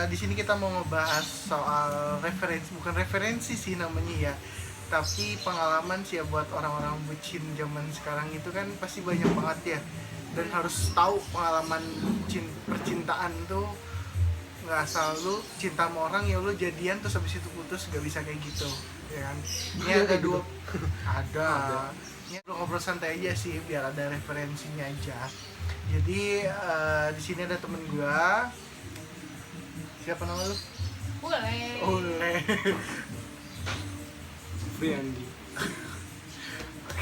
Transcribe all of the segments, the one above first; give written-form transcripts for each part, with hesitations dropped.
Di sini kita mau ngebahas soal referensi, bukan referensi sih namanya ya, tapi pengalaman sih ya buat orang-orang bucin zaman sekarang itu kan pasti banyak banget ya, dan harus tahu pengalaman percintaan tuh nggak asal lu cinta sama orang ya lu jadian terus habis itu putus, nggak bisa kayak gitu ya kan. Ini ada dua ada ini ngobrol santai aja sih biar ada referensinya aja. Jadi di sini ada temen gua. Siapa nama lu? Ule. Friandi.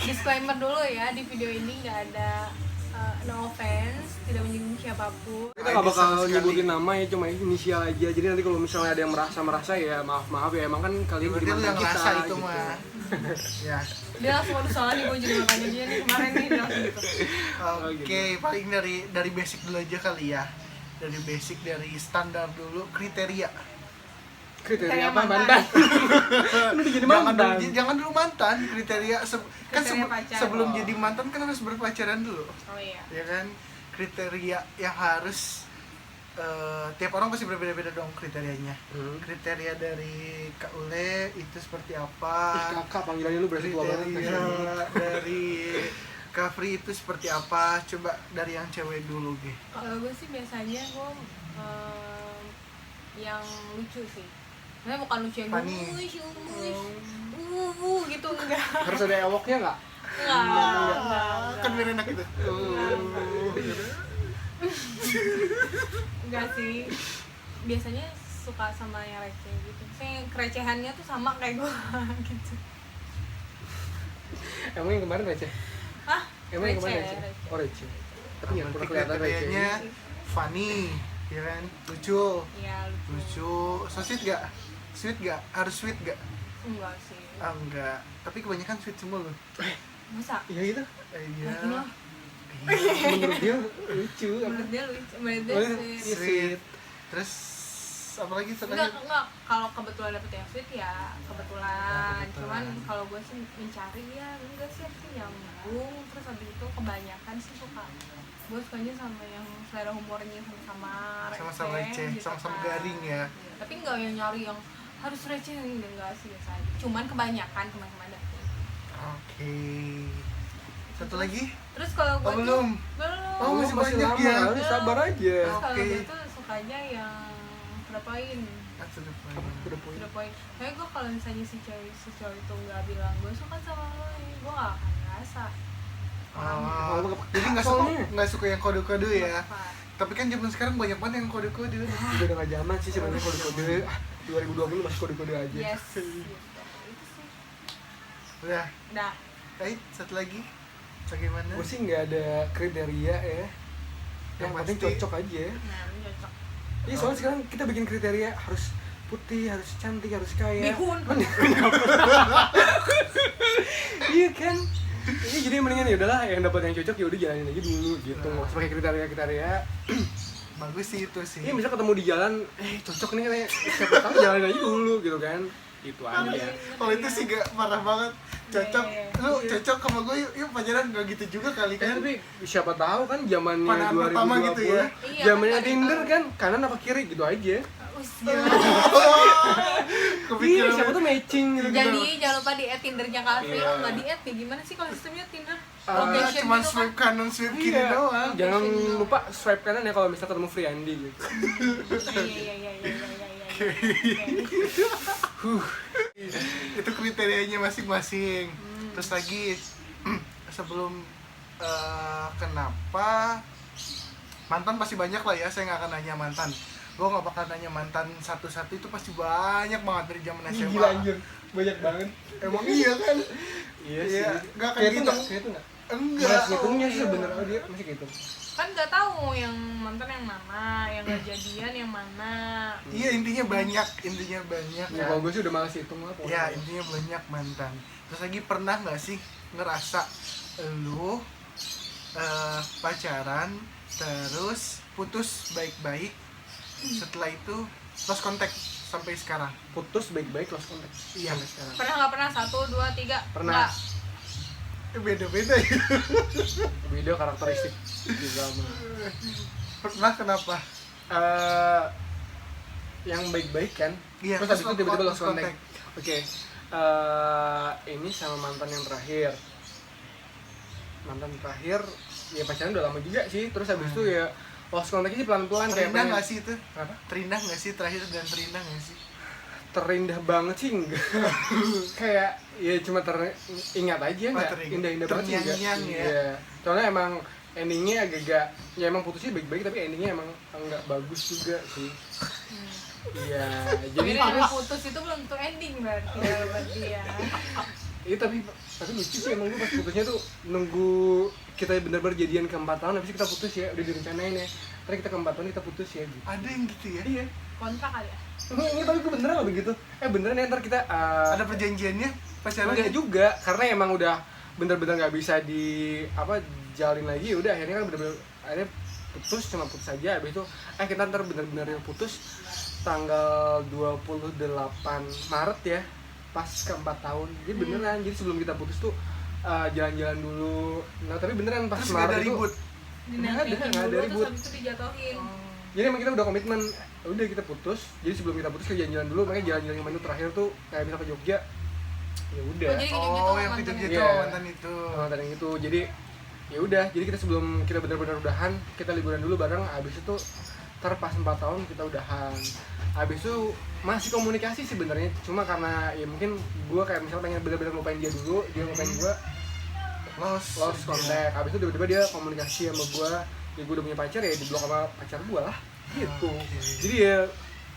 Disclaimer dulu ya, di video ini nggak ada no offense, tidak menyinggung siapapun. Kita nggak bakal nyebutin nama ya, cuma inisial aja. Jadi nanti kalau misalnya ada yang merasa ya maaf ya, emang kan kalian Berarti di lu mantan yang kita ngerasa itu gitu. mah. Ya. Dia langsung aduh salah nih, gue jadi makanya dia nih kemarin nih dia langsung gitu. Oke, paling dari basic dulu aja kali ya. Dari basic, dari standar dulu, kriteria. Kriteria apa mantan. mantan? Udah jadi mantan. Jangan dulu mantan, kriteria kan Kriteria pacar. sebelum jadi mantan kan harus berpacaran dulu. Oh iya. Ya kan? Kriteria yang harus tiap orang pasti berbeda-beda dong kriterianya. Kriteria dari Kak Ule itu seperti apa? Kakak panggilannya lu berarti tua banget. Kriteria dari Kak Fri itu seperti apa? Coba dari yang cewek dulu, Ge. Kalau gue sih biasanya gue yang lucu sih. Sebenarnya bukan lucu yang Funny. gemes, gitu enggak. Harus ada ewoknya nggak? Enggak. Kan biar enak gitu. Enggak sih. Biasanya suka sama yang receh gitu. Saya kerecehannya tuh sama kayak gue gitu. Emang yang kemarin receh? Hah? Emang yang kemarin Receh, receh? receh. Oh receh. Tapi nggak pernah Berarti kelihatan kriterianya receh. funny, ya kan? Lucu. Iya, lucu. Lucu. So sweet gak? Sweet gak? Harus sweet gak? Enggak sih. Ah, enggak. Tapi kebanyakan sweet semua loh. Masa? Iya gitu. Iya. Yakin lo? Menurut dia lucu. Menurut dia lucu, menurut dia Oh, sweet. iya. Sweet. Terus apa lagi Enggak, kalau kebetulan dapet yang sweet ya kebetulan. Cuman kalau gue sih mencari ya enggak sih, aku nyambung. Terus habis itu kebanyakan sih suka, gue sukanya sama yang selera humornya sama-sama receh, gitu sama-sama kan. garing ya. Tapi enggak yang nyari yang harus receh, enggak sih, biasa aja. Cuman kebanyakan ada. Oke. Satu lagi? Terus kalau gue belum. belum. Oh, masih banyak lama, ya. harus sabar aja. Terus kalau Oke. gue tuh sukanya yang berpoin. Satu depan. Udah poin. Udah poin. Kayak gue kalau misalnya si cowok itu nggak bilang gue suka sama lo, gue gak akan ngerasa. Jadi nggak suka yang kode-kode ya. Apa? Tapi kan zaman sekarang banyak banget yang kode-kode. Udah nggak zaman sih sebenarnya kode-kode. 2020 masih kode-kode aja. Yes. Gitu. Itu sih. Udah. Udah. Baik, satu lagi. Bagaimana? Gue sih nggak ada kriteria ya. Yang penting pasti- cocok aja. Nah, ini cocok. Iya soalnya sekarang kita bikin kriteria harus putih, harus cantik, harus kaya. Bihun. Iya kan. Ini jadi mendingan ya udahlah yang dapat yang cocok ya udah jalanin aja dulu gitu. Nggak usah pakai kriteria. Bagus sih itu sih. Iya misal ketemu di jalan, cocok nih kayak siapa tahu jalanin aja dulu gitu kan. Itu aja. Kalau itu sih gak parah banget. Cocok. Iya. Lu cocok sama gue yuk pacaran, gak gitu juga kali kan. Tapi siapa tahu kan zamannya Pandangan 2020. pertama gitu ya. Iya, Zamannya kan Tinder gitu. kan kanan apa kiri gitu aja. Usia. Iya, Kepikiran. siapa tuh matching gitu. Jadi jangan lupa di-add Tindernya Calvin. Iya. Oh, nggak di-add ya gimana sih kalau sistemnya Tinder? Ah, Location cuman gitu kan. swipe kanan, swipe kiri Iya. doang. Jangan lupa swipe kanan ya kalau misalnya ketemu Friandi gitu. Iya. Itu kriterianya masing-masing. Terus lagi sebelum kenapa mantan pasti banyak lah ya, saya nggak akan nanya mantan. Gue nggak bakal nanya mantan satu-satu, itu pasti banyak banget dari zaman SMA. Gila anjir, banyak banget. Emang iya kan? Iya Iya, sih. nggak akan Kayak itu gitu. nggak? Kayak itu nggak? Enggak. Mas ngitungnya sih sebenarnya dia masih gitu. Kan nggak tahu yang mantan yang mana, yang nggak jadian yang mana. Iya, intinya banyak Ya, kan? kalau gue sih udah malas hitung lah. pokoknya. Ya, intinya banyak mantan. Terus lagi pernah nggak sih ngerasa lu pacaran terus putus baik-baik, setelah itu lost contact sampai sekarang? Putus baik-baik lost contact. Iya. Sampai sekarang. Pernah nggak pernah? 1, 2, 3. Pernah. Beda-beda ya. Video karakteristik juga sama. Pernah kenapa? yang baik-baik kan. Iya, Terus habis itu tiba-tiba lost contact. contact. Oke. Ini sama mantan yang terakhir. Mantan terakhir ya pacaran udah lama juga sih. Terus habis itu ya lost contact-nya sih pelan-pelan kayak Terindah nggak sih itu? Apa? Terindah nggak sih terakhir dan terindah nggak sih? Terindah banget sih enggak. Kayak ya cuma teringat aja enggak teringat. indah-indah banget sih enggak. Terngiang-ngiang ya. Iya. Soalnya emang endingnya agak-agak ya emang putusnya baik-baik tapi endingnya emang enggak bagus juga sih. Iya, jadi Jadi terus putus itu belum tentu ending berarti ya buat dia. iya tapi lucu sih emang gue pas putusnya tuh nunggu kita benar-benar jadian ke 4 tahun habis itu kita putus ya, udah direncanain ya. Ntar kita ke 4 tahun kita putus ya gitu. Ada yang gitu ya? Iya. Kontrak kali ya. Ini tapi gue beneran gak begitu. Beneran ya ntar kita Ada perjanjiannya pacaran? enggak juga karena emang udah bener-bener nggak bisa di apa jalin lagi udah akhirnya kan bener-bener akhirnya putus cuma putus aja habis itu kita ntar bener-bener yang putus tanggal 28 Maret ya pas ke 4 tahun jadi beneran jadi sebelum kita putus tuh jalan-jalan dulu nah tapi beneran pas Terus nggak ada Maret itu ribut? Dinaikin nggak ada dulu ribut. terus habis itu dijatuhin. jadi emang kita udah komitmen udah kita putus jadi sebelum kita putus kita jalan-jalan dulu makanya jalan-jalan yang mana terakhir tuh kayak misal ke Jogja ya udah Oh, jadi gitu Oh, yang mantannya. gitu-gitu Iya. mantan itu. mantan yang itu jadi ya udah jadi kita sebelum kita benar-benar udahan kita liburan dulu bareng abis itu ntar pas 4 tahun kita udahan abis itu masih komunikasi sih sebenarnya cuma karena ya mungkin gue kayak misalnya pengen benar-benar lupain dia dulu dia lupain gue lost contact abis itu tiba-tiba dia komunikasi sama gue ya gue udah punya pacar ya di blok sama pacar gue lah gitu jadi ya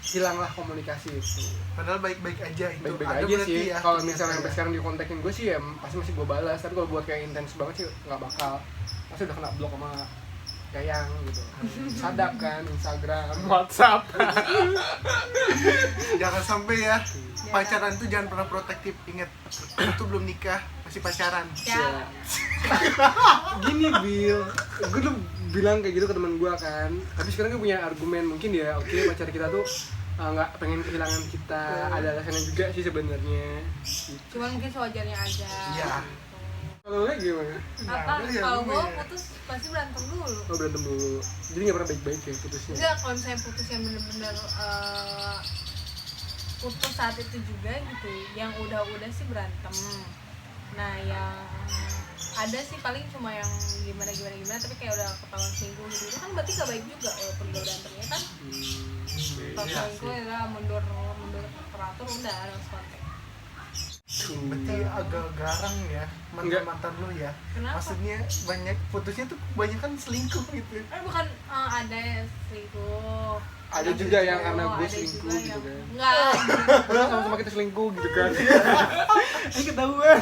hilanglah komunikasi itu Padahal baik-baik aja itu. baik-baik Ada aja berarti sih ya. kalau misalnya sampai sekarang di kontakin gue sih ya pasti masih gue balas tapi kalau buat kayak intens banget sih nggak bakal pasti udah kena blok sama Gayang gitu sadap kan Instagram WhatsApp Jangan sampai ya. Pacaran tuh jangan pernah protektif. Ingat, itu belum nikah, masih pacaran. Ya. Gini Bill gue tuh bilang kayak gitu ke teman gue kan tapi sekarang gue punya argumen mungkin ya oke pacar kita tuh nggak pengen kehilangan kita ada alasannya juga sih sebenarnya Cuman mungkin sewajarnya aja. Iya. kalau lo gimana? Apa Iya, kalau bener gue ya. putus pasti berantem dulu. Oh berantem dulu jadi nggak pernah baik-baik ya putusnya Enggak, kalau misalnya putus yang bener-bener putus saat itu juga gitu, yang udah sih berantem. Nah yang ada sih paling cuma yang gimana tapi kayak udah ketahuan selingkuh gitu kan berarti gak baik juga walaupun gak berantemnya kan. Kalau Iya selingkuh ya mundur teratur udah harus kontak. Berarti agak garang ya Enggak. mantan lu ya. Kenapa? Maksudnya banyak putusnya tuh kebanyakan selingkuh gitu. Bukan ada yang selingkuh. ada juga yang karena gue ada selingkuh juga gitu yang- kan Enggak. padahal sama-sama kita selingkuh gitu kan ini ketahuan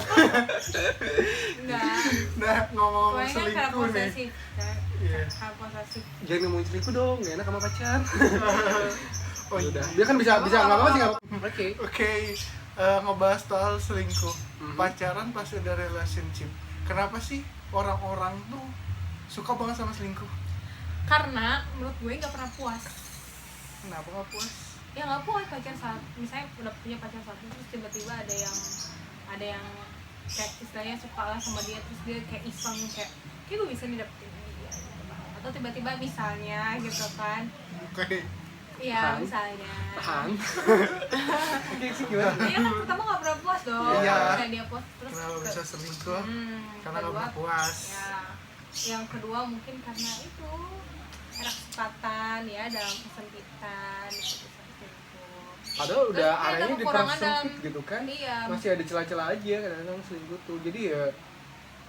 Enggak. Nah, ngomong Pokoknya kan karena selingkuh nih. posesif. Iya. Karena posesif. jangan ngomongin selingkuh dong gak enak sama pacar Oh iya. udah dia kan bisa nggak apa-apa sih nggak apa-apa oke Oke, ngebahas soal selingkuh. Mhm. Pacaran pas udah relationship. Kenapa sih orang-orang tuh suka banget sama selingkuh? Karena menurut gue nggak pernah puas. Kenapa nggak puas? Ya nggak puas pacar saat misalnya udah punya pacar satu terus tiba-tiba ada yang kayak istilahnya suka lah sama dia terus dia kayak iseng kayak gue bisa nih dapetin dia gitu. Atau tiba-tiba misalnya gitu kan. Oke. Iya Tahan. misalnya. tahan oke sih gimana Iya kan pertama nggak pernah puas dong. Iya. Misalnya dia puas terus Kenapa bisa selingkuh? Karena nggak kedua, pernah puas. ya yang kedua mungkin karena itu era kesempatan ya dalam kesempitan itu bisa selingkuh. padahal udah Terus ada areanya kekurangan dipersempit dalam- gitu kan Iya, masih ada celah-celah aja kadang-kadang selingkuh tuh jadi ya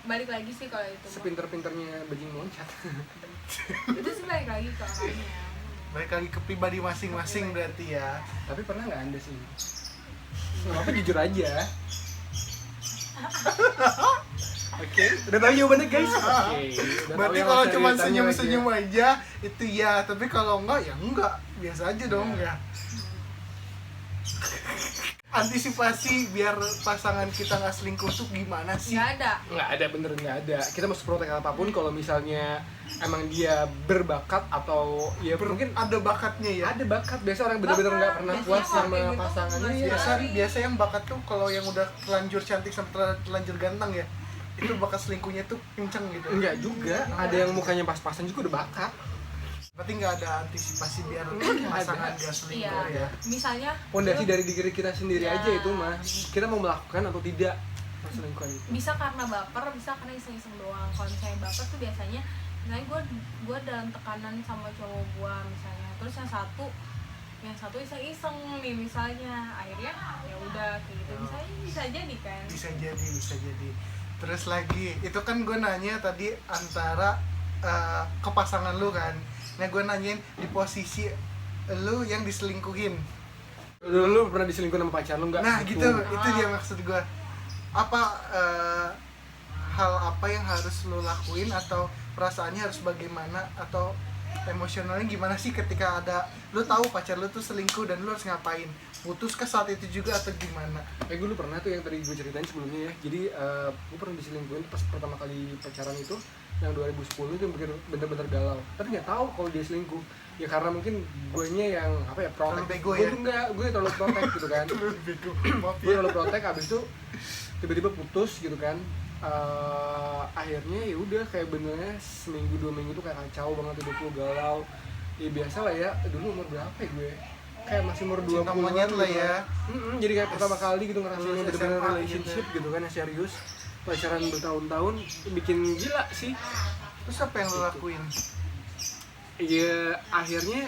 balik lagi sih kalau itu mah. sepinter-pinternya bajing loncat Itu sih balik lagi ke orangnya. Balik lagi ke pribadi masing-masing berarti ya. tapi pernah nggak anda sih nggak apa jujur aja oke udah tahu jawabannya guys oke udah tahu Berarti yang kalau harus cuma ditanya senyum-senyum aja itu ya, tapi kalau enggak ya enggak. Biasa aja dong ya. Antisipasi biar pasangan kita nggak selingkuh tuh gimana sih? Nggak ada. nggak ada bener nggak ada kita mau seprotek apapun kalau misalnya emang dia berbakat atau ya mungkin Ada bakatnya ya. ada bakat biasa orang bener-bener nggak pernah Biasanya puas kalau sama kayak gitu pasangannya nggak ya biasa Sekali. biasa yang bakat tuh kalau yang udah terlanjur cantik sama terlanjur ganteng ya, itu bakat selingkuhnya tuh kenceng gitu. enggak juga ada yang mukanya pas-pasan juga udah bakat Berarti nggak ada antisipasi biar pasangan gak selingkuh Iya, ya. misalnya Pondasi lu dari diri kita sendiri Ya. aja itu mah, kita mau melakukan atau tidak perselingkuhan itu. bisa karena baper, bisa karena iseng-iseng doang. Kalau misalnya baper tuh biasanya misalnya gue dalam tekanan sama cowok gue misalnya, terus yang satu iseng-iseng nih misalnya, akhirnya ya udah kayak gitu. Misalnya bisa jadi kan. Bisa jadi. Terus lagi, itu kan gue nanya tadi antara ke pasangan lu kan. Nah gue nanyain di posisi lu yang diselingkuhin. Lu pernah diselingkuh sama pacar lu nggak? Nah gitu, itu dia maksud gue. Apa hal apa yang harus lu lakuin, atau perasaannya harus bagaimana, atau emosionalnya gimana sih ketika ada lu tahu pacar lu tuh selingkuh dan lu harus ngapain? Putus ke saat itu juga atau gimana? Gue dulu pernah tuh yang tadi gue ceritain sebelumnya ya. Jadi gue pernah diselingkuhin pas pertama kali pacaran itu, yang 2010 itu bener-bener galau. Tapi nggak tahu kalau dia selingkuh. Ya karena mungkin guenya yang apa ya, protek. Terlalu bego Gue ya? tuh enggak, gue terlalu protek gitu kan. Maaf Gue terlalu protek, abis itu tiba-tiba putus gitu kan. Akhirnya ya udah kayak benernya seminggu 2 minggu tuh kayak kacau banget, hidup gue galau. Ya biasa lah ya, dulu umur berapa ya gue? Kayak masih umur 20 Cinta monyet lah ya. Jadi kayak pertama kali gitu ngerasain Lulus bener-bener SMA relationship gitu kan, yang serius. Pacaran bertahun-tahun, bikin gila sih. Terus apa yang lu lakuin? Ya akhirnya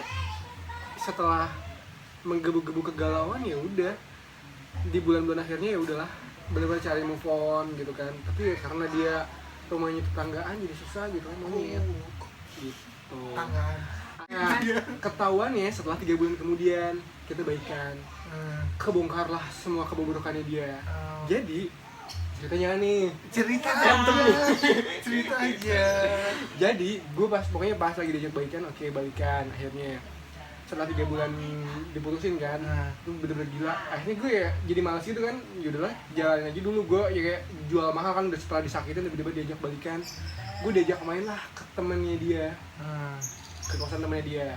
setelah menggebu-gebu kegalauan ya udah, di bulan-bulan akhirnya ya udahlah benar-benar cari move on gitu kan. Tapi ya karena dia rumahnya tetanggaan jadi susah gitu kan, monyet gitu. Tangan. Nah, ketahuannya setelah 3 bulan kemudian kita baikan, kebongkarlah semua kebobrokannya dia. Jadi ceritanya nih, Cerita cerita aja. jadi gue pokoknya pas lagi diajak baikan, oke balikan akhirnya. Setelah 3 bulan diputusin kan, itu bener-bener gila. Akhirnya gue ya jadi malas gitu kan, yaudahlah jalan aja dulu. Gue ya kayak jual mahal kan, udah setelah disakitin tiba-tiba diajak balikan. Gue diajak main lah ke temennya dia, ke kosan temennya dia.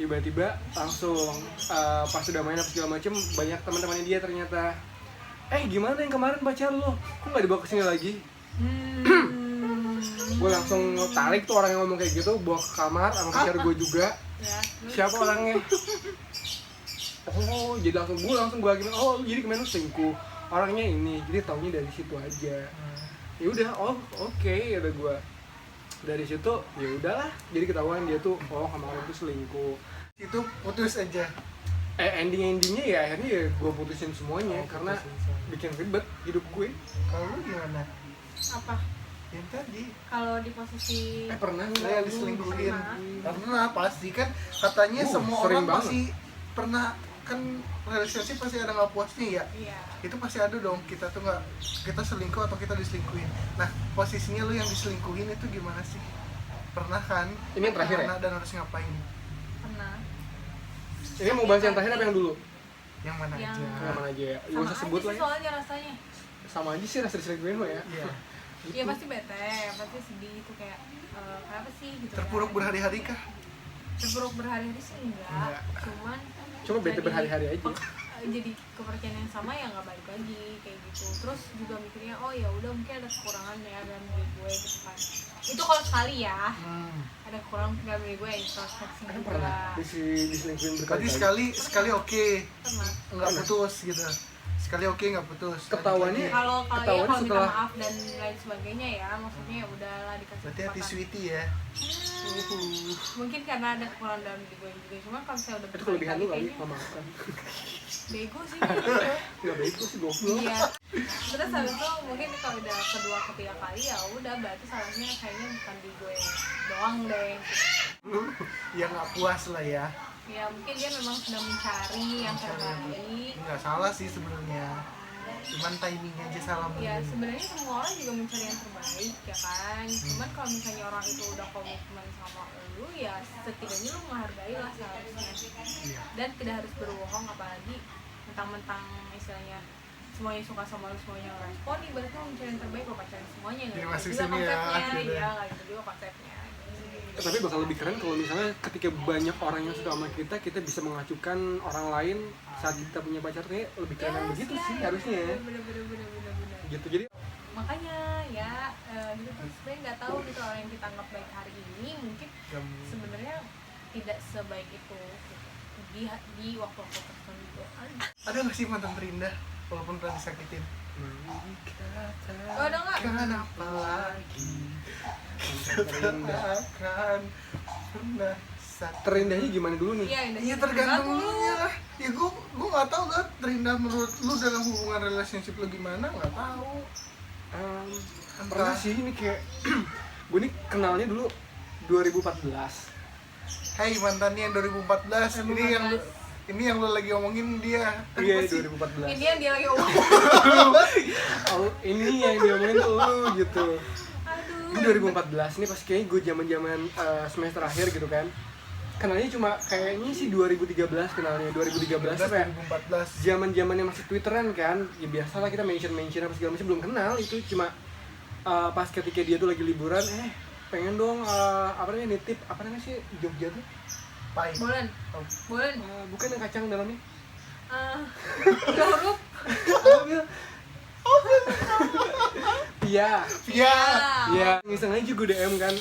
Tiba-tiba langsung pas udah main apa segala macem, banyak teman-temannya dia ternyata. Gimana yang kemarin pacar lo? Kok nggak dibawa kesini lagi? Gue langsung tarik tuh orang yang ngomong kayak gitu, bawa ke kamar sama pacar gue juga. Ya, Siapa orangnya? Oh, jadi gue lagi oh jadi kemarin lu selingkuh. Orangnya ini, jadi taunya dari situ aja. Ya udah, oke, kata gue. Dari situ ya udahlah, jadi ketahuan dia tuh kemarin tuh selingkuh. Itu putus aja. Endingnya ya akhirnya ya gue putusin semuanya karena bikin ribet hidup gue. Kalau lu gimana? apa? Yang tadi Kalau di posisi Pernah saya nggak diselingkuhin. Pernah. Karena pasti kan katanya semua sering orang banget. pasti pernah, kan relationship pasti ada nggak puasnya ya. iya, Itu pasti ada dong, kita tuh nggak, kita selingkuh atau kita diselingkuhin. Nah posisinya lu yang diselingkuhin itu gimana sih? Pernah kan? Ini yang terakhir ya? Pernah, dan harus ngapain? pernah. Ini mau bahas yang terakhir apa yang dulu? Yang mana Yang- aja? Yang mana aja ya? Gak Sama usah aja sebut sih lah ya. soalnya rasanya. Sama aja sih rasa diselingkuhin lo ya. Iya. Iya pasti bete, pasti sedih itu kayak kenapa sih gitu. Terpuruk kan. berhari-hari kah? Terpuruk berhari-hari sih enggak. Cuma bete jadi- berhari-hari aja. Jadi kepercayaan yang sama ya nggak balik lagi kayak gitu. Terus juga mikirnya oh ya udah mungkin ada kekurangan ya dalam diri gue gitu kan. Itu kalau sekali ya ada kekurangan dalam diri gue, introspeksi Kan juga. pernah diselingkuhin Berarti berkali-kali. sekali oke, Pernah. nggak putus gitu. Sekali oke nggak putus. Ketahuannya- Lanjut lagi. Kalau kalau ya Ketahuan kalau minta setelah- maaf dan lain sebagainya ya, maksudnya ya udahlah dikasih Berarti hati kesempatan. sweetie ya. Mungkin karena ada kekurangan dalam diri gue juga, cuma kalau saya udah Itu kelebihan lu kali, kayaknya memaafkan. bego sih gitu. Gak bego sih, goblok. Iya. Terus habis itu mungkin kalau udah kedua ketiga kali ya udah berarti salahnya kayaknya bukan di gue doang deh. Ya nggak puas lah ya. Ya mungkin dia memang sedang mencari yang terbaik. Nggak salah sih sebenarnya. Cuman timing aja salah Ya mungkin. sebenarnya semua orang juga mencari yang terbaik ya kan. Cuman kalau misalnya orang itu udah komitmen sama lu ya setidaknya lu menghargai lah seharusnya. Iya. Dan tidak harus berbohong, apalagi mentang-mentang istilahnya semuanya suka sama lu, semuanya ngerespon, berarti lu mencari yang terbaik, lu pacarin semuanya. Dia Nggak masuk gitu juga sini ya, konsepnya. akhirnya. Iya nggak gitu juga konsepnya. Tapi bakal lebih keren kalau misalnya ketika banyak orang yang suka sama kita, kita bisa mengacukan orang lain saat kita punya pacar. Kayak lebih keren yang begitu sih harusnya ya. Bener. Gitu, jadi Makanya ya gitu tuh sebenarnya nggak tahu gitu orang yang kita anggap baik hari ini mungkin sebenarnya tidak sebaik itu gitu. Di waktu-waktu tertentu. Ada nggak sih mantan terindah walaupun pernah disakitin? Oh, ada nggak? Kenapa lagi Terindah. akan pernah sakit? Terindahnya gimana dulu nih? Iya, Iya tergantung lu nya lah. Ya gua nggak tahu kan terindah menurut lu dalam hubungan relationship lu gimana, nggak tahu. Pernah sih ini kayak gue nih kenalnya dulu 2014. Hai mantannya yang 2014, ini yang lu lagi omongin dia. Iya, Apa sih? 2014. Ini yang dia lagi ngomong. Oh, ini yang diomongin tuh lu gitu. Aduh. Ini 2014 nih pas kayaknya gue zaman semester akhir gitu kan. Kenalnya cuma kayaknya sih 2013 kenalnya. 2013 tuh kayak 2014. zaman-zamannya masih Twitteran kan. Ya biasalah kita mention apa segala macam, belum kenal. Itu cuma pas ketika dia tuh lagi liburan, pengen dong apa namanya nitip apa namanya sih Jogja tuh? Pai. Bolen. Bolen. Bukan yang kacang dalamnya. Tiga huruf. Apa Bil? Iya. Ya. Ya, iseng aja gue DM kan,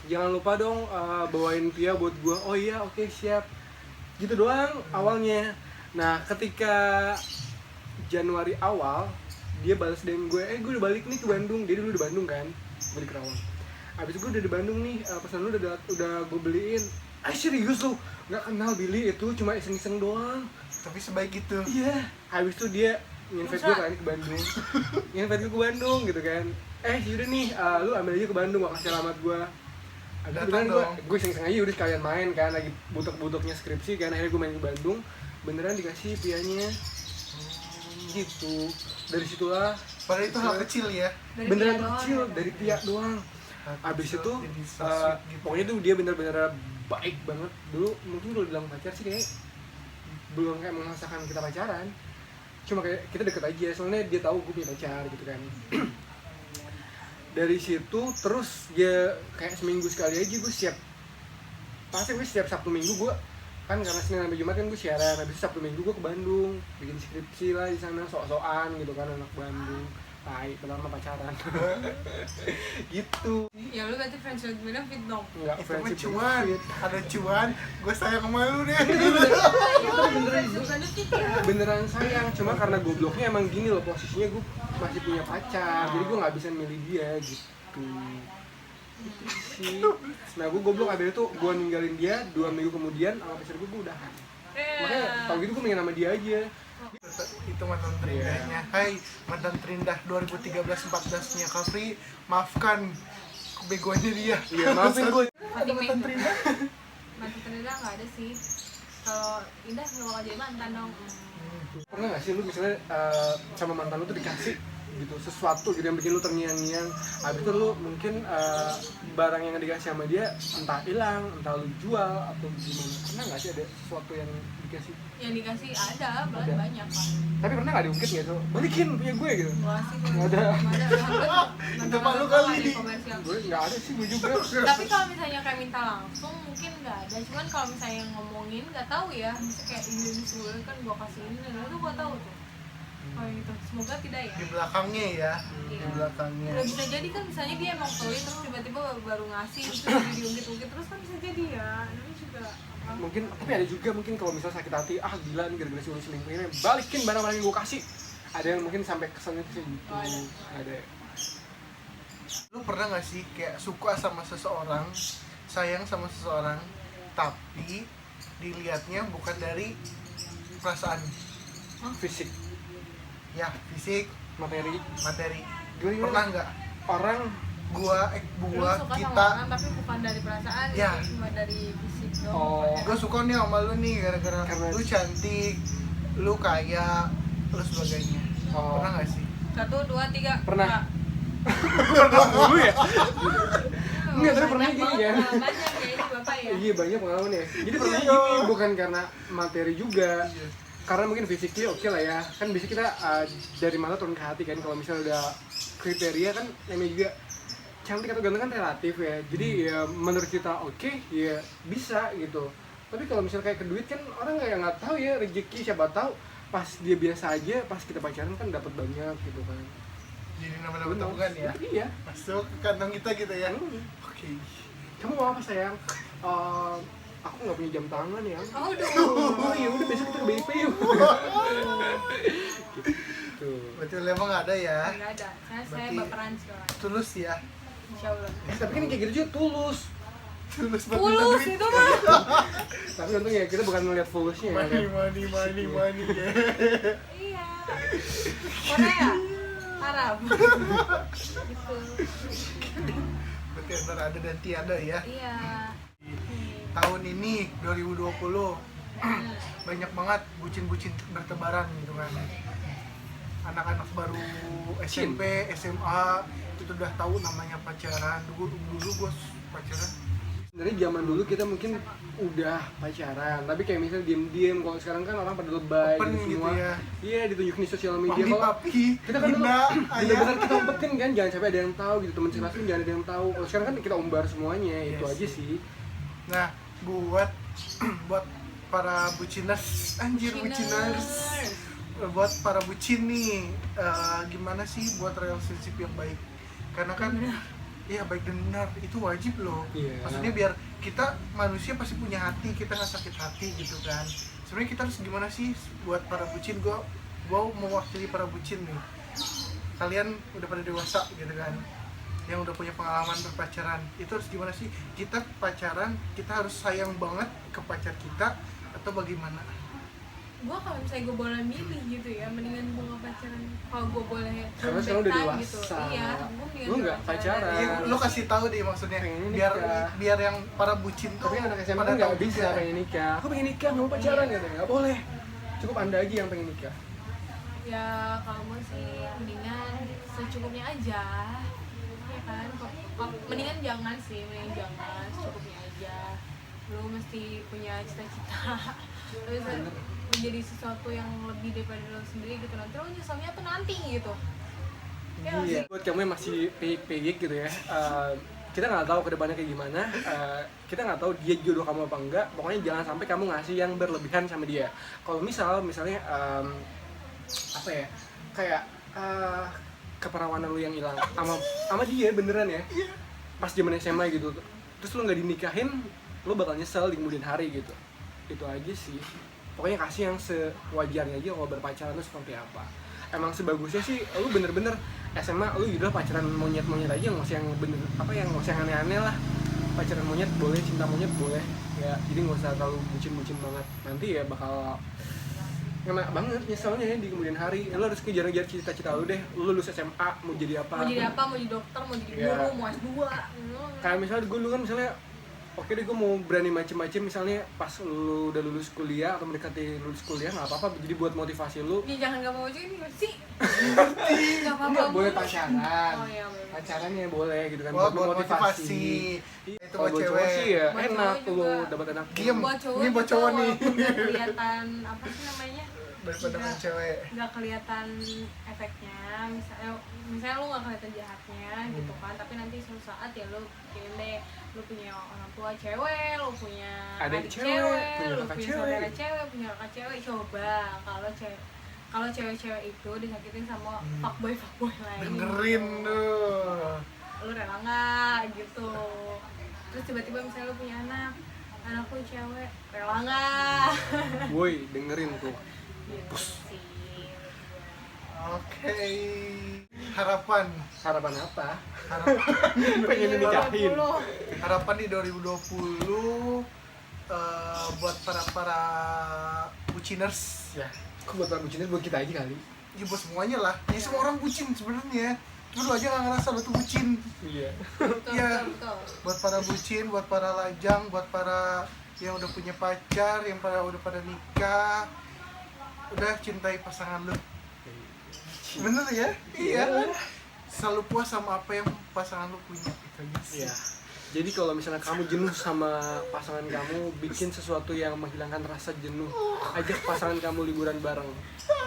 jangan lupa dong bawain Pia buat gue. Oh iya, oke, siap. Gitu doang awalnya. Nah, ketika Januari awal, dia balas DM gue, gue udah balik nih ke Bandung. Dia dulu di Bandung kan, gue di Kerawang. Abis itu gue udah di Bandung nih, pesan lu udah gue beliin. Serius lu? Gak kenal Billy itu, cuma iseng-iseng doang. Tapi sebaik itu. Iya. Habis itu dia invite gue kan ke Bandung. Invite gue ke Bandung gitu kan. Yaudah nih, lu ambil aja ke Bandung, gua kasih alamat gue. Abis itu Datang dong. gue iseng-iseng aja udah sekalian main kan, lagi butek-buteknya skripsi kan. Akhirnya gue main ke Bandung, beneran dikasih pianya. Gitu. Dari situlah Padahal itu hal kecil ya. Dari beneran dia doang, kecil, ya. dari pihak doang. Abis itu Jadi so sweet gitu. pokoknya tuh dia bener-bener baik banget. Dulu mungkin kalau bilang pacar sih kayak belum kayak merasakan kita pacaran, cuma kayak kita deket aja soalnya dia tahu gue punya pacar gitu kan. Dari situ terus dia kayak seminggu sekali aja gue siap, pasti gue setiap Sabtu Minggu gue kan, karena Senin sampai Jumat kan gue siaran. Habis itu Sabtu Minggu gue ke Bandung bikin skripsi lah di sana, sok-sokan gitu kan, anak Bandung. Tai, pertama pacaran. Gitu. Ya lu berarti friends with benefit dong. Enggak Itu mah friendship cuan, benefit. ada cuan, gue sayang sama lu deh. Ya friends with benefit ya. Beneran sayang, cuma karena gobloknya emang gini loh, posisinya gue masih punya pacar, jadi gue nggak bisa milih dia gitu. Itu sih. Nah gue goblok, abis itu gue ninggalin dia 2 minggu kemudian sama pacar gue udahan. Makanya tau gitu gue pengen sama dia aja. Itu mantan terindahnya. Hai mantan terindah 2013-14 nya Kafri, maafkan kebegoannya dia. Iya maafin gue. Ada mantan terindah? Mantan terindah nggak ada sih. Kalau indah nggak bakal jadi mantan dong. Pernah gak sih lu misalnya sama mantan lu tuh dikasih gitu sesuatu gitu yang bikin lu terngiang-ngiang, habis itu lu mungkin barang yang dikasih sama dia entah hilang, entah lu jual atau gimana? Pernah gak sih ada sesuatu yang dikasih? Yang dikasih ada, Ada. banyak kan. Tapi pernah gak diungkit gak tuh? Balikin punya gue gitu. Gua sih Nggak ada. Itu malu kali ini. Gue gak ada sih, gue juga. Tapi kalau misalnya kayak minta langsung mungkin nggak ada. Cuman kalau misalnya ngomongin nggak tahu ya. Misalnya kayak ini sebulan kan gua kasih ini dan itu gua tahu tuh. Oh gitu. Semoga tidak ya. Di belakangnya ya, Iya. di belakangnya. Udah bisa jadi kan misalnya dia emang pelit terus tiba-tiba baru ngasih terus jadi diungkit-ungkit terus kan bisa jadi ya. Ini juga apa? Mungkin, tapi ada juga mungkin kalau misalnya sakit hati, gila nih gara-gara si selingkuh ini, balikin barang-barang yang gue kasih. Ada yang mungkin sampai kesannya tuh gitu. Oh, Ada. Lu pernah gak sih kayak suka sama seseorang, sayang sama seseorang, tapi dilihatnya bukan dari perasaan, Fisik, ya fisik, materi. materi. Gimana? Pernah nggak? Orang Lu suka sama kita, orang tapi bukan dari perasaan Ya. cuma dari fisik doang. Oh. pokoknya. gue suka nih sama lu nih gara-gara Karena- lu cantik, lu kaya, terus sebagainya. Oh. Pernah nggak sih? 1, 2, 3. Pernah. pernah dulu ya? Enggak, tapi pernah Banyak gini banget, kan? banyak ya ini bapak ya. Iya banyak pengalaman ya. Jadi pernah Iya. gini, bukan karena materi juga. Iya. Karena mungkin fisiknya oke lah ya. Kan bisa kita dari mata turun ke hati kan. Kalau misalnya udah kriteria kan namanya juga cantik atau ganteng kan relatif ya. Jadi ya menurut kita oke, ya bisa gitu. Tapi kalau misalnya kayak ke duit kan orang kayak nggak tahu ya rezeki, siapa tahu pas dia biasa aja, pas kita pacaran kan dapat banyak gitu kan. Jadi nama-nama tabungan ya, Iya. masuk ke kantong kita gitu ya. Hmm. Oke. Kamu mau apa sayang? Aku nggak punya jam tangan ya. Oh Ya udah besok kita ke BIP yuk. Gitu. Betul, emang nggak ada ya. nggak ada, saya Berarti- baperan sih orang. Tulus ya. Insya Allah. Tapi kan kayak gitu juga tulus. Tulus buat Tulus minta duit. itu mah. Tapi untung ya kita bukan ngeliat fulusnya ya. Money ya. Iya. Korea, Arab. Gitu. Berarti antara ada dan tiada ya. Iya. Tahun ini 2020 banyak banget bucin-bucin bertebaran gitu kan. Anak-anak baru SMP, SMA itu udah tahu namanya pacaran. Dulu gue pacaran. Sebenarnya zaman dulu kita mungkin udah pacaran, tapi kayak misalnya diem-diem. Kalau sekarang kan orang pada lebay Open gitu semua. gitu ya. Iya, ditunjukin di sosial media. Mami Kalau papi, kita kan dulu bunda, bener-bener ayah. kita umpetin kan, jangan sampai ada yang tahu gitu. Temen sekelas pun jangan ada yang tahu. Kalau sekarang kan kita umbar semuanya, itu Yes. aja sih. Nah, buat para buciners, anjir buciners. Buat para bucin nih, gimana sih buat relationship yang baik? Karena kan iya baik dan benar itu wajib loh. Iya. Maksudnya biar kita manusia pasti punya hati, kita nggak sakit hati gitu kan. Sebenarnya kita harus gimana sih buat para bucin? Gua mewakili para bucin nih. Kalian udah pada dewasa gitu kan, yang udah punya pengalaman berpacaran. Itu harus gimana sih? Kita pacaran, kita harus sayang banget ke pacar kita atau bagaimana? Gue kalau misalnya gue boleh milih gitu ya, mendingan gue nggak pacaran. Kalau gue boleh Karena sekarang udah time dewasa. iya, gue mendingan Lu nggak pacaran. Iya, lo kasih tahu deh maksudnya Pengen biar nikah. biar yang para bucin tuh Tapi anak SMA pada kan nggak tahu bisa juga. pengen nikah. Aku pengen nikah, nggak mau pacaran katanya. Nggak boleh. Cukup Anda aja yang pengen nikah. Ya kalau gue sih mendingan secukupnya aja, ya kan. Mendingan jangan sih, mendingan jangan, secukupnya aja. Lu mesti punya cita-cita, lu bisa menjadi sesuatu yang lebih daripada lu sendiri gitu. Nanti lu nyeselnya tuh nanti gitu. Ya nggak Iya. sih? Buat kamu yang masih peyik gitu ya, kita nggak tahu kedepannya kayak gimana. Kita nggak tahu dia jodoh kamu apa enggak. Pokoknya jangan sampai kamu ngasih yang berlebihan sama dia. Kalau misalnya apa ya, kayak keperawanan lu yang hilang sama dia beneran ya. Pas zaman SMA gitu, terus lu nggak dinikahin, lu bakal nyesel di kemudian hari gitu. Itu aja sih. Pokoknya kasih yang sewajarnya aja kalau berpacaran itu seperti apa. Emang sebagusnya sih lu bener-bener SMA lu udah pacaran monyet-monyet aja, nggak usah yang bener apa yang nggak usah yang aneh-aneh lah. Pacaran monyet boleh, cinta monyet boleh ya, jadi nggak usah terlalu bucin-bucin banget, nanti ya bakal ngena banget nyeselnya ya di kemudian hari. Lu harus kejar-kejar cita-cita lu deh. Lu lulus SMA mau jadi apa? Mau jadi apa, mau jadi dokter, mau jadi Iya. guru, mau S2. Kayak misalnya gue dulu kan misalnya oke deh gue mau berani macem-macem, misalnya pas lu udah lulus kuliah atau mendekati lulus kuliah nggak apa-apa, jadi buat motivasi lu. Ya jangan gak mau aja ini sih. Gak apa-apa. Enggak boleh boleh. pacaran. Oh iya boleh. Pacarannya boleh gitu kan, Buat motivasi. Iya, Itu kalau buat buat cewek. cowok sih ya Buat enak cowok lu juga. dapat enak. Diem. Buat cowok Ini buat juga, cowok nih. walaupun nggak kelihatan apa sih namanya, daripada dengan cewek. nggak kelihatan efeknya, misalnya lu nggak kelihatan jahatnya gitu kan, tapi nanti suatu saat ya lu pikirin deh, lu punya orang tua cewek, lu punya Adik adik cewek, punya lu kakak punya cewek. saudara cewek, punya kakak cewek. Coba kalau cewek-cewek itu disakitin sama fuckboy lain, Dengerin tuh. lu rela nggak gitu. Terus tiba-tiba misalnya lu punya anak lu cewek, rela nggak? Woi, dengerin tuh. Gitu sih. Oke. Harapan Apa? Pengen dinikahin. 2020. harapan di 2020 buat para buciners Ya, kok buat orang bucinnya buat kita aja kali. ya buat semuanya lah ya, semua orang bucin sebenarnya, cuma lu aja nggak ngerasa lu tuh bucin. Iya. Betul, Iya. betul. Buat para bucin, buat para lajang, buat para yang udah punya pacar, yang udah pada nikah, udah cintai pasangan lu. Bener ya? Iya. Selalu puas sama apa yang pasangan lu punya, itu aja sih. Iya. Jadi kalau misalnya kamu jenuh sama pasangan kamu, bikin sesuatu yang menghilangkan rasa jenuh. Ajak pasangan kamu liburan bareng.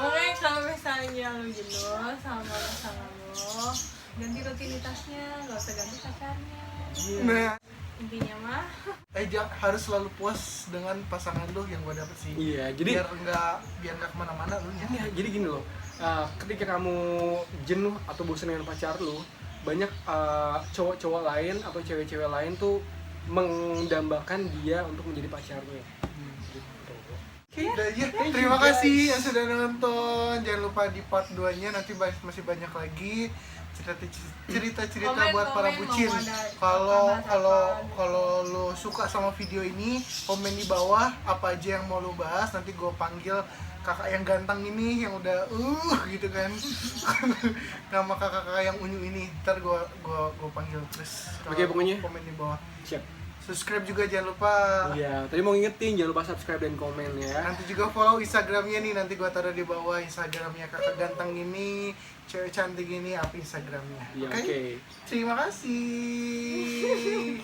Oke, kalau misalnya lu jenuh sama pasangan lu, ganti rutinitasnya, nggak usah ganti pacarnya. Nah, Intinya mah, harus selalu puas dengan pasangan lu yang gua dapet sih. Iya, jadi biar nggak kemana-mana lu ya. iya, jadi gini loh. Ketika kamu jenuh atau bosan dengan pacar lu, banyak cowok-cowok lain atau cewek-cewek lain tuh mendambakan dia untuk menjadi pacarnya. Gitu. Udah aja. Terima kasih yang sudah nonton. Jangan lupa di part 2-nya nanti masih banyak lagi cerita-cerita buat para Komen, bucin. mau ada Kalau bahas kalau apa. kalau lo suka sama video ini, komen di bawah apa aja yang mau lo bahas. Nanti gue panggil kakak yang ganteng ini yang udah gitu kan. Nama kakak-kakak yang unyu ini. Ntar gue panggil terus. Oke, pokoknya. Komen di bawah. Siap. Subscribe juga jangan lupa. Iya, tadi mau ngingetin jangan lupa subscribe dan komen ya. Nanti juga follow Instagramnya nih, nanti gua taruh di bawah Instagramnya kakak ganteng ini, cewek cantik ini, apa Instagramnya. Iya, Oke? oke. Terima kasih.